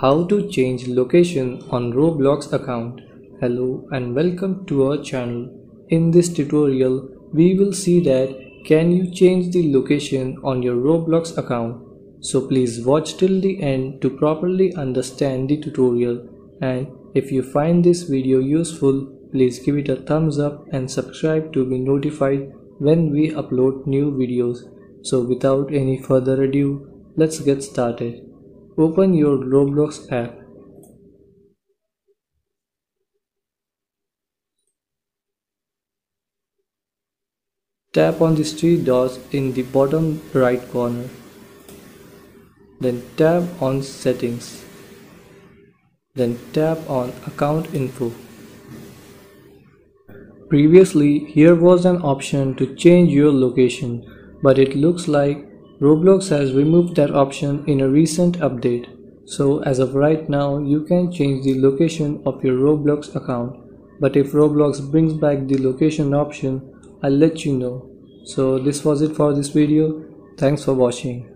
How to change location on Roblox account. Hello and welcome to our channel. In this tutorial, we will see that can you change the location on your Roblox account. So please watch till the end to properly understand the tutorial, and if you find this video useful, please give it a thumbs up and subscribe to be notified when we upload new videos. So without any further ado, let's get started. Open your Roblox app. Tap on the three dots in the bottom right corner. Then tap on Settings. Then tap on Account Info. Previously, here was an option to change your location, but it looks like Roblox has removed that option in a recent update. So as of right now, you can change the location of your Roblox account. But if Roblox brings back the location option, I'll let you know. So this was it for this video. Thanks for watching.